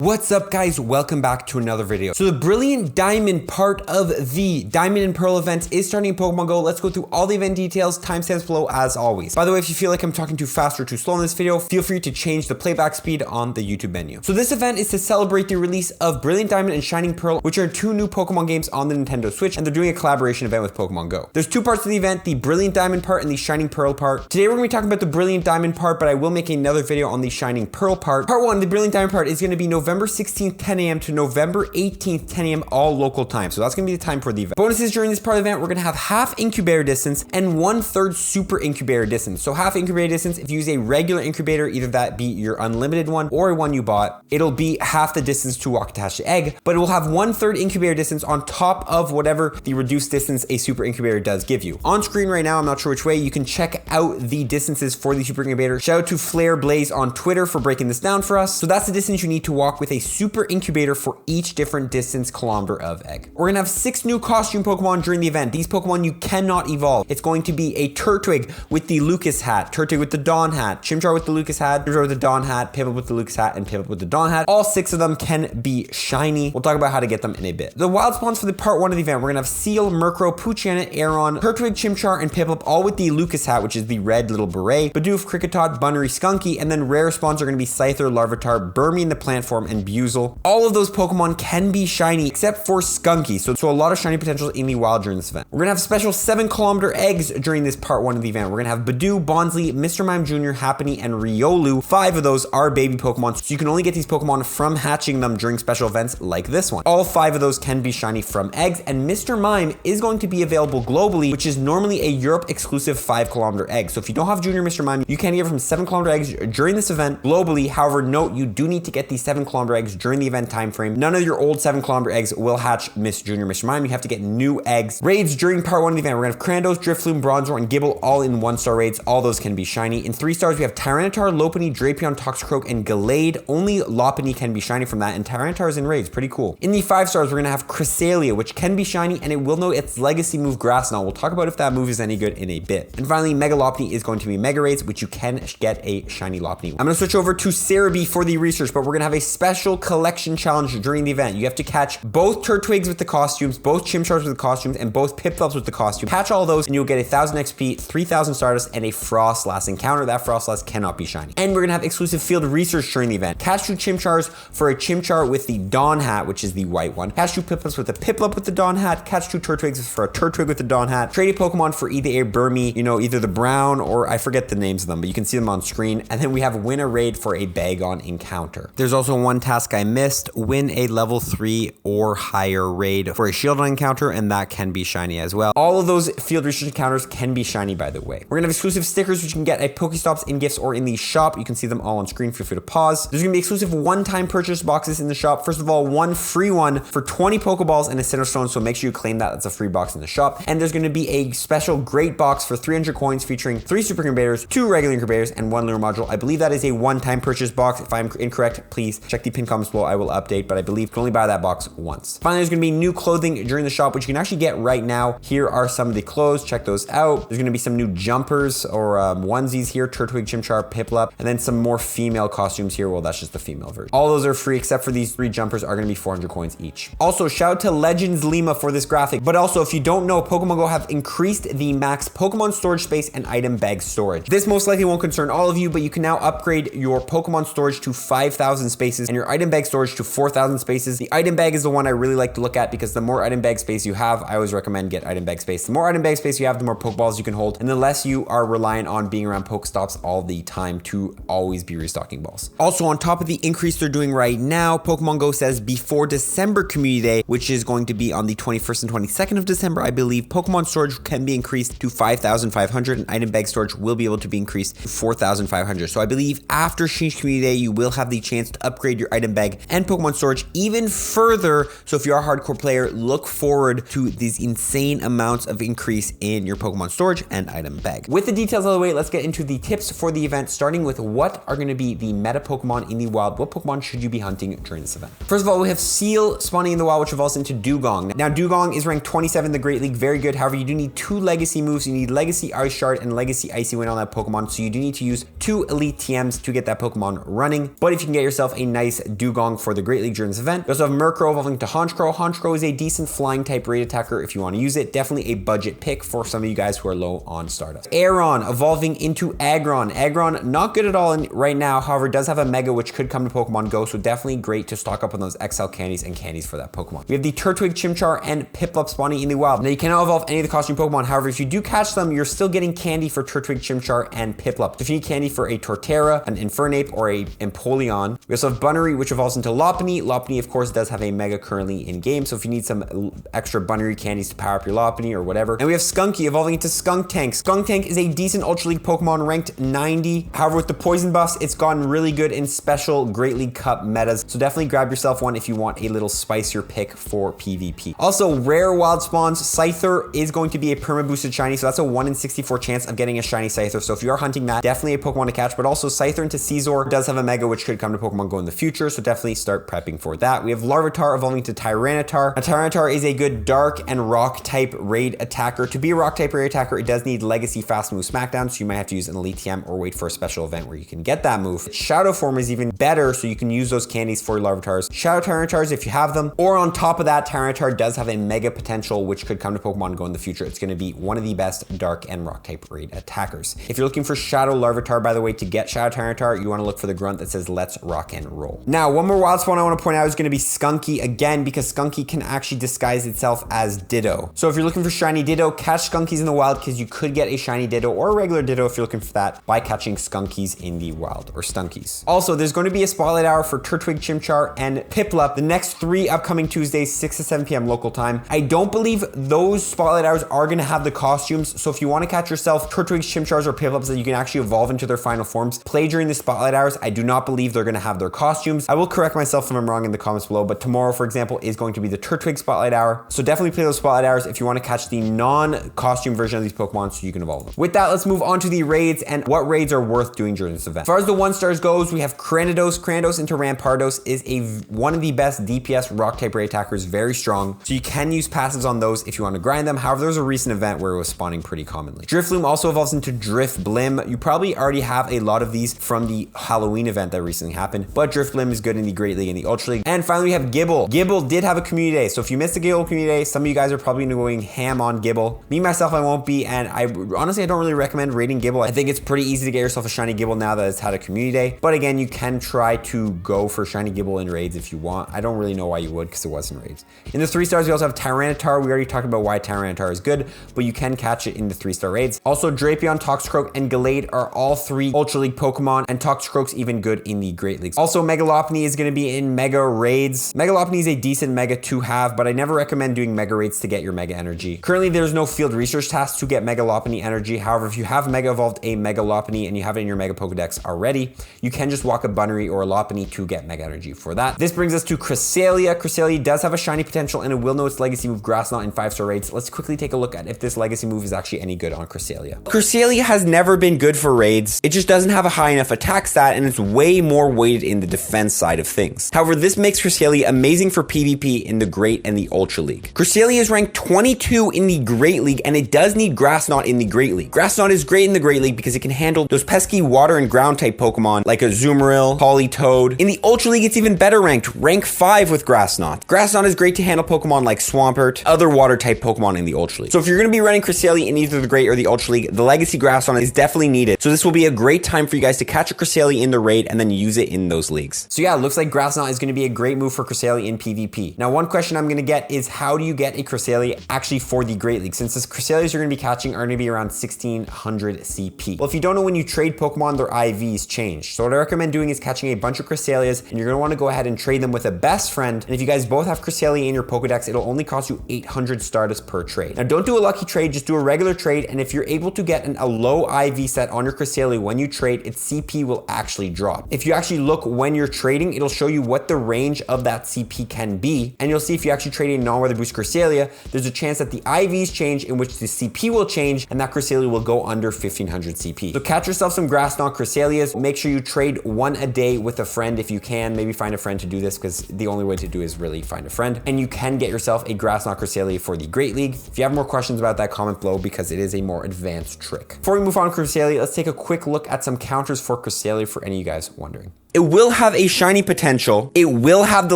What's up guys, welcome back to another video. So the Brilliant Diamond part of the Diamond and Pearl events is starting in Pokemon Go. Let's go through all the event details, timestamps below as always. By the way, if you feel like I'm talking too fast or too slow in this video, feel free to change the playback speed on the YouTube menu. So this event is to celebrate the release of Brilliant Diamond and Shining Pearl, which are two new Pokemon games on the Nintendo Switch, and they're doing a collaboration event with Pokemon Go. There's two parts of the event, the Brilliant Diamond part and the Shining Pearl part. Today we're going to be talking about the Brilliant Diamond part, but I will make another video on the Shining Pearl part. Part 1, the Brilliant Diamond part, is going to be November 16th, 10 a.m. to November 18th, 10 a.m. all local time. So that's going to be the time for the event. Bonuses during this part of the event, we're going to have half incubator distance and 1/3 super incubator distance. So half incubator distance, if you use a regular incubator, either that be your unlimited one or one you bought, it'll be half the distance to walk attach the egg, but it will have 1/3 incubator distance on top of whatever the reduced distance a super incubator does give you. On screen right now, I'm not sure which way, you can check out the distances for the super incubator. Shout out to Flare Blaze on Twitter for breaking this down for us. So that's the distance you need to walk with a super incubator for each different distance kilometer of egg. We're gonna have 6 new costume Pokemon during the event. These Pokemon you cannot evolve. It's going to be a Turtwig with the Lucas hat, Turtwig with the Dawn hat, Chimchar with the Lucas hat, Chimchar with the Dawn hat, Piplup with the Lucas hat, and Piplup with the Dawn hat. All 6 of them can be shiny. We'll talk about how to get them in a bit. The wild spawns for the part 1 of the event, we're gonna have Seal, Murkrow, Poochyena, Aeron, Turtwig, Chimchar, and Piplup, all with the Lucas hat, which is the red little beret, Bidoof, Kricketot, Bunnery, Skunky, and then rare spawns are gonna be Scyther, Larvitar, Burmy in the plant form, and Buizel. All of those Pokemon can be shiny except for Skunky, so a lot of shiny potential in the wild during this event. We're gonna have special 7-kilometer eggs during this part 1 of the event. We're gonna have Badoo, Bonsley, Mr. Mime Jr., Happiny, and Riolu. 5 of those are baby Pokemon, so you can only get these Pokemon from hatching them during special events like this one. All 5 of those can be shiny from eggs, and Mr. Mime is going to be available globally, which is normally a Europe exclusive 5-kilometer egg. So if you don't have Junior Mr. Mime, you can get from 7-kilometer eggs during this event globally. However, note you do need to get these 7-kilometer eggs during the event time frame. None of your old 7-kilometer eggs will hatch Junior Mr. Mime. You have to get new eggs. Raids during part 1 of the event, we're gonna have Krandos, Drifloon, Bronzor, and Gible all in 1-star raids. All those can be shiny. In 3 stars, we have Tyranitar, Lopunny, Drapion, Toxicroak, and Gallade. Only Lopunny can be shiny from that, and Tyranitar is in raids. Pretty cool. In the 5 stars, we're gonna have Cresselia, which can be shiny, and it will know its legacy move Grass Knot. We'll talk about if that move is any good in a bit. And finally, Mega Lopunny is going to be Mega Raids, which you can get a shiny Lopunny. I'm gonna switch over to Cerebi for the research, but we're gonna have a special collection challenge during the event. You have to catch both Turtwigs with the costumes, both Chimchars with the costumes, and both Piplups with the costume. Catch all those and you'll get 1,000 XP, 3,000 Stardust, and a Frostlass encounter. That Frostlass cannot be shiny. And we're gonna have exclusive field research during the event. Catch 2 Chimchars for a Chimchar with the Dawn hat, which is the white one. Catch 2 Piplups with the Piplup with the Dawn hat. Catch 2 Turtwigs for a Turtwig with the Dawn hat. Trade a Pokemon for either a Burmy, either the brown or I forget the names of them, but you can see them on screen. And then we have win a raid for a Bagon encounter. There's also one task I missed, win a level 3 or higher raid for a Shieldon encounter, and that can be shiny as well. All of those field research encounters can be shiny, by the way. We're gonna have exclusive stickers, which you can get at Pokestops, in gifts, or in the shop. You can see them all on screen. Feel free to pause. There's gonna be exclusive one-time purchase boxes in the shop. First of all, one free one for 20 Pokeballs and a Cinderstone, so make sure you claim that. That's a free box in the shop. And there's gonna be a special great box for 300 coins featuring 3 super incubators, 2 regular incubators, and 1 lunar module. I believe that is a one-time purchase box. If I'm incorrect, please check the pinned comments below. I will update, but I believe you can only buy that box once. Finally, there's gonna be new clothing during the shop, which you can actually get right now. Here are some of the clothes. Check those out. There's gonna be some new jumpers or onesies here. Turtwig, Chimchar, Piplup, and then some more female costumes here. Well, that's just the female version. All those are free except for these 3 jumpers are gonna be 400 coins each. Also, shout out to Legends Lima for this graphic. But also, if you don't know, Pokemon Go have increased the max Pokemon storage space and item bag storage. This most likely won't concern all of you, but you can now upgrade your Pokemon storage to 5,000 spaces and your item bag storage to 4,000 spaces. The item bag is the one I really like to look at because the more item bag space you have, I always recommend get item bag space. The more item bag space you have, the more Pokeballs you can hold, and the less you are reliant on being around Pokestops all the time to always be restocking balls. Also, on top of the increase they're doing right now, Pokemon Go says before December Community Day, which is going to be on the 21st and 22nd of December, I believe, Pokemon storage can be increased to 5,500 and item bag storage will be able to be increased to 4,500. So I believe after Shinx Community Day, you will have the chance to upgrade your item bag and Pokemon storage even further. So if you're a hardcore player, look forward to these insane amounts of increase in your Pokemon storage and item bag. With the details out of the way, let's get into the tips for the event, starting with what are going to be the meta Pokemon in the wild. What Pokemon should you be hunting during this event? First of all, we have Seal spawning in the wild, which evolves into Dugong. Now, Dugong is ranked 27 in the Great League, very good. However, you do need 2 legacy moves. You need Legacy Ice Shard and Legacy Icy Wind on that Pokemon, so you do need to use 2 Elite TMs to get that Pokemon running. But if you can get yourself a nice nice dugong for the Great League during this event. We also have Murkrow evolving to Honchkrow. Honchkrow is a decent flying type raid attacker if you want to use it. Definitely a budget pick for some of you guys who are low on Stardust. Aeron evolving into Aggron. Aggron, not good at all right now. However, does have a Mega, which could come to Pokemon Go, so definitely great to stock up on those XL candies and candies for that Pokemon. We have the Turtwig, Chimchar, and Piplup spawning in the wild. Now, you cannot evolve any of the costume Pokemon. However, if you do catch them, you're still getting candy for Turtwig, Chimchar, and Piplup. So if you need candy for a Torterra, an Infernape, or a Empoleon. We also have Bunnery, which evolves into Lopunny. Lopunny, of course, does have a Mega currently in game, so if you need some extra Bunnery candies to power up your Lopunny or whatever. And we have Skunky evolving into Skuntank. Skuntank is a decent Ultra League Pokemon, ranked 90. However, with the poison buffs, it's gotten really good in special Great League Cup metas, so definitely grab yourself one if you want a little spicier pick for PvP. Also, rare wild spawns. Scyther is going to be a perma boosted shiny, so that's a 1 in 64 chance of getting a shiny Scyther. So if you are hunting that, definitely a Pokemon to catch. But also, Scyther into Caesar does have a Mega, which could come to Pokemon Go in the future, so definitely start prepping for that. We have Larvitar evolving to Tyranitar. Now, Tyranitar is a good dark and rock type raid attacker. To be a rock type raid attacker, it does need Legacy Fast Move Smackdown, so you might have to use an Elite TM or wait for a special event where you can get that move. Shadow Form is even better, so you can use those candies for Larvitars. Shadow Tyranitars if you have them. Or on top of that, Tyranitar does have a Mega potential, which could come to Pokemon Go in the future. It's going to be one of the best dark and rock type raid attackers. If you're looking for Shadow Larvitar, by the way, to get Shadow Tyranitar, you want to look for the grunt that says "Let's rock and roll." Now, one more wild spawn I want to point out is going to be Skunky again, because Skunky can actually disguise itself as Ditto. So if you're looking for shiny Ditto, catch Skunkies in the wild, because you could get a shiny Ditto or a regular Ditto if you're looking for that by catching Skunkies in the wild, or Stunkies. Also, there's going to be a Spotlight Hour for Turtwig, Chimchar, and Piplup the next 3 upcoming Tuesdays, 6 to 7 p.m. local time. I don't believe those Spotlight Hours are going to have the costumes, so if you want to catch yourself Turtwigs, Chimchars, or Piplups that you can actually evolve into their final forms, play during the Spotlight Hours. I do not believe they're going to have their costumes. I will correct myself if I'm wrong in the comments below, but tomorrow, for example, is going to be the Turtwig Spotlight Hour, so definitely play those Spotlight Hours if you want to catch the non-costume version of these Pokemon so you can evolve them. With that, let's move on to the raids and what raids are worth doing during this event. As far as the 1-stars goes, we have Cranidos. Cranidos into Rampardos is one of the best DPS rock type raid attackers, very strong, so you can use passives on those if you want to grind them. However, there was a recent event where it was spawning pretty commonly. Drifloon also evolves into Drifblim. You probably already have a lot of these from the Halloween event that recently happened, but Drifblim is good in the Great League and the Ultra League. And finally, we have Gibble. Gibble did have a community day, so if you missed the Gibble community day, some of you guys are probably going ham on Gibble. Me, myself, I won't be, and I honestly don't really recommend raiding Gibble. I think it's pretty easy to get yourself a shiny Gibble now that it's had a community day, but again, you can try to go for shiny Gibble in raids if you want. I don't really know why you would, because it wasn't raids. In the 3-stars, we also have Tyranitar. We already talked about why Tyranitar is good, but you can catch it in the 3-star raids. Also, Drapion, Toxicroak, and Gallade are all 3 Ultra League Pokemon, and Toxicroak's even good in the Great Leagues. Also, Megalopony is going to be in Mega raids. Megalopony is a decent Mega to have, but I never recommend doing Mega raids to get your Mega energy. Currently, there's no field research tasks to get Megalopony energy. However, if you have Mega evolved a Megalopony and you have it in your Mega Pokedex already, you can just walk a Bunnery or a Lopunny to get Mega energy for that. This brings us to Cresselia. Cresselia does have a shiny potential, and it will know its legacy move Grass Knot in 5-star raids. Let's quickly take a look at if this legacy move is actually any good on Cresselia. Cresselia has never been good for raids. It just doesn't have a high enough attack stat, and it's way more weighted in the defense side of things. However, this makes Cresselia amazing for PvP in the Great and the Ultra League. Cresselia is ranked 22 in the Great League, and it does need Grass Knot in the Great League. Grass Knot is great in the Great League because it can handle those pesky water and ground type Pokemon like a Azumarill, Politoed. In the Ultra League, it's even better ranked, rank 5 with Grass Knot. Grass Knot is great to handle Pokemon like Swampert, other water type Pokemon in the Ultra League. So if you're going to be running Cresselia in either the Great or the Ultra League, the Legacy Grass Knot is definitely needed. So this will be a great time for you guys to catch a Cresselia in the raid and then use it in those leagues. So yeah, it looks like Grass Knot is going to be a great move for Cresselia in PvP. Now, one question I'm going to get is, how do you get a Cresselia actually for the Great League? Since the Cresselias you're going to be catching are going to be around 1600 CP. Well, if you don't know, when you trade Pokemon, their IVs change. So what I recommend doing is catching a bunch of Cresselias, and you're going to want to go ahead and trade them with a best friend. And if you guys both have Cresselia in your Pokedex, it'll only cost you 800 Stardust per trade. Now, don't do a lucky trade, just do a regular trade. And if you're able to get a low IV set on your Cresselia when you trade, its CP will actually drop. If you actually look when you're trading, it'll show you what the range of that CP can be. And you'll see if you actually trade a non-weather boost Cresselia, there's a chance that the IVs change, in which the CP will change, and that Cresselia will go under 1500 CP. So catch yourself some Grass Knot Cresselias. Make sure you trade one a day with a friend if you can. Maybe find a friend to do this, because the only way to do is really find a friend. And you can get yourself a Grass Knot Cresselia for the Great League. If you have more questions about that, comment below, because it is a more advanced trick. Before we move on to Cresselia, let's take a quick look at some counters for Cresselia for any of you guys wondering. It will have a shiny potential. It will have the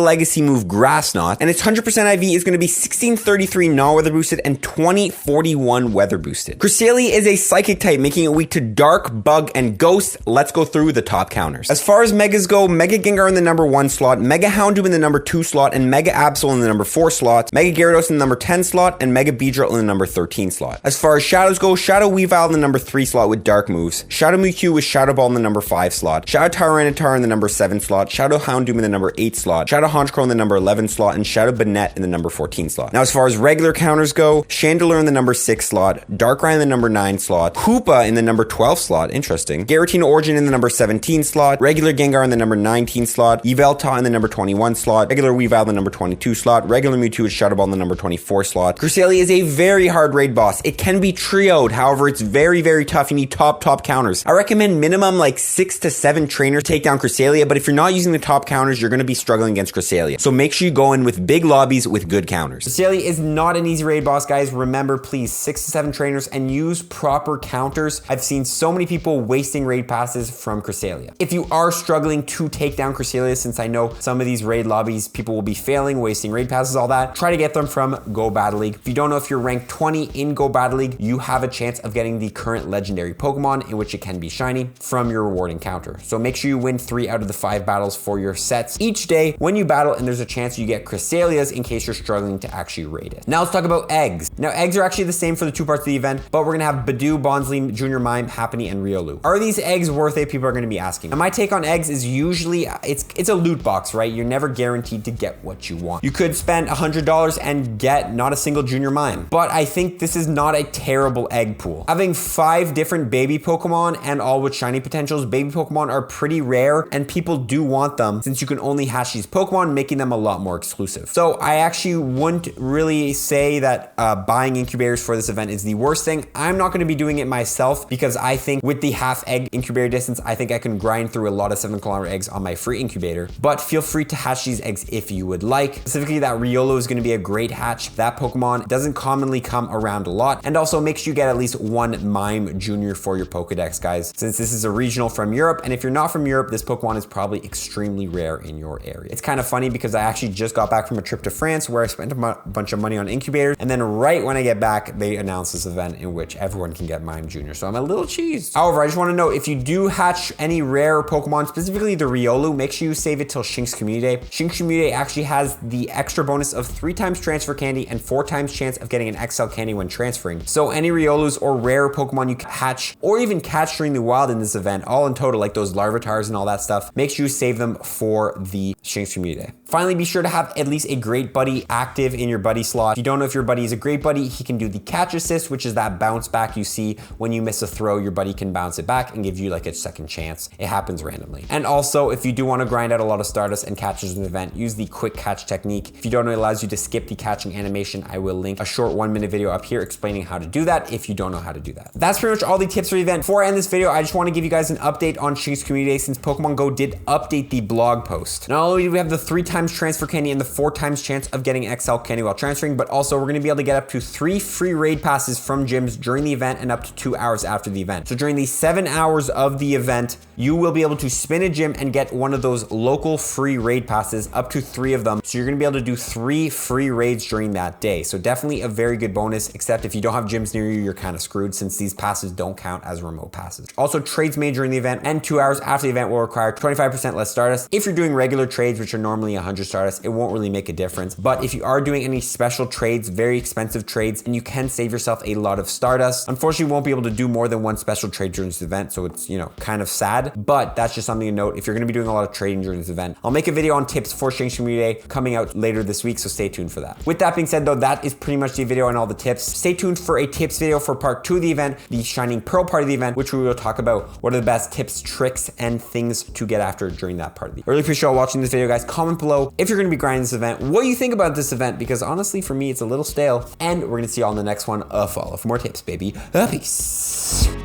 legacy move Grass Knot, and its 100% IV is going to be 1633 non-weather boosted and 2041 weather boosted. Cresselia is a psychic type, making it weak to Dark, Bug, and Ghost. Let's go through the top counters. As far as Megas go, Mega Gengar in the number 1 slot, Mega Houndoom in the number 2 slot, and Mega Absol in the number 4 slot, Mega Gyarados in the number 10 slot, and Mega Beedrill in the number 13 slot. As far as Shadows go, Shadow Weavile in the number 3 slot with Dark moves, Shadow Mewtwo with Shadow Ball in the number 5 slot, Shadow Tyranitar in the number 7 slot, Shadow Houndoom in the number 8 slot, Shadow Honchkrow in the number 11 slot, and Shadow Banette in the number 14 slot. Now, as far as regular counters go, Chandelure in the number 6 slot, Darkrai in the number 9 slot, Hoopa in the number 12 slot, interesting, Giratina Origin in the number 17 slot, regular Gengar in the number 19 slot, Yveltal in the number 21 slot, regular Weavile in the number 22 slot, regular Mewtwo with Shadow Ball in the number 24 slot. Cresselia is a very hard raid boss. It can be trioed, however, it's very, very tough. You need top counters. I recommend minimum like 6 to 7 trainers to take down Cresselia, but if you're not using the top counters, you're going to be struggling against Cresselia. So make sure you go in with big lobbies with good counters. Cresselia is not an easy raid boss, guys. Remember, please, 6 to 7 trainers and use proper counters. I've seen so many people wasting raid passes from Cresselia. If you are struggling to take down Cresselia, since I know some of these raid lobbies, people will be failing, wasting raid passes, all that, try to get them from Go Battle League. If you don't know if you're ranked 20 in Go Battle League, you have a chance of getting the current legendary Pokemon, in which it can be shiny, from your reward encounter. So make sure you win 3 out of the 5 battles for your sets each day when you battle, and there's a chance you get Cresselias in case you're struggling to actually raid it. Now let's talk about eggs. Now eggs are actually the same for the 2 parts of the event, but we're gonna have Badoo, Bonsly, Junior Mime, Happiny, and Riolu. Are these eggs worth it? People are gonna be asking. Now my take on eggs is usually it's a loot box, right? You're never guaranteed to get what you want. You could spend $100 and get not a single Junior Mime, but I think this is not a terrible egg pool. Having 5 different baby Pokemon and all with shiny potentials, baby Pokemon are pretty rare and people do want them since you can only hatch these Pokemon, making them a lot more exclusive. So I actually wouldn't really say that buying incubators for this event is the worst thing. I'm not going to be doing it myself because I think with the half egg incubator distance, I think I can grind through a lot of 7-kilometer eggs on my free incubator, but feel free to hatch these eggs if you would like. Specifically, that Riolu is going to be a great hatch. That Pokemon doesn't commonly come around a lot, and also make sure you get at least 1 Mime Junior for your Pokedex, guys, since this is a regional from Europe, and if you're not from Europe, this Pokemon is probably extremely rare in your area. It's kind of funny because I actually just got back from a trip to France where I spent a bunch of money on incubators, and then right when I get back, they announced this event in which everyone can get Mime Junior, so I'm a little cheesed. However, I just want to note, if you do hatch any rare Pokemon, specifically the Riolu, make sure you save it till Shinx Community. Shinx Community actually has the extra bonus of 3 times transfer candy and 4 times chance of getting an XL candy when transferring. So any Riolus or rare Pokemon you hatch or even catch during the wild in this event, all in total, like those Larvatars and all that stuff, make sure you save them for the Shinx Community. Finally, be sure to have at least a great buddy active in your buddy slot. If you don't know if your buddy is a great buddy, he can do the catch assist, which is that bounce back you see when you miss a throw, your buddy can bounce it back and give you like a second chance. It happens randomly. And also, if you do want to grind out a lot of Stardust and catches in the event, use the quick catch technique. If you don't know, it allows you to skip the catching animation. I will link a short 1-minute video up here explaining how to do that if you don't know how to do that. That's pretty much all the tips for the event. Before I end this video, I just want to give you guys an update on Shinx Community since Pokemon Go did update the blog post. Not only do we have the 3 times transfer candy and the 4 times chance of getting XL candy while transferring, but also we're going to be able to get up to 3 free raid passes from gyms during the event and up to 2 hours after the event. So during the 7 hours of the event, you will be able to spin a gym and get one of those local free raid passes, up to 3 of them. So you're going to be able to do 3 free raids during that day. So definitely a very good bonus, except if you don't have gyms near you, you're kind of screwed since these passes don't count as remote passes. Also, trades made during the event and 2 hours after the event will require 25% less Stardust. If you're doing regular trades, which are normally 100 Stardust, it won't really make a difference. But if you are doing any special trades, very expensive trades, and you can save yourself a lot of Stardust, unfortunately, you won't be able to do more than 1 special trade during this event. So it's, you know, kind of sad, but that's just something to note if you're going to be doing a lot of trading during this event. I'll make a video on tips for Shinx Community coming out later this week, so stay tuned for that. With that being said though, that is pretty much the video and all the tips. Stay tuned for a tips video for part 2 of the event, the Shining Pearl part of the event, which we will talk about what are the best tips, tricks, and things to get after during that part of the event. I really appreciate y'all watching this video, guys. Comment below if you're going to be grinding this event, what do you think about this event, because honestly for me it's a little stale, and we're going to see y'all in the next one. Follow for more tips, baby. Peace.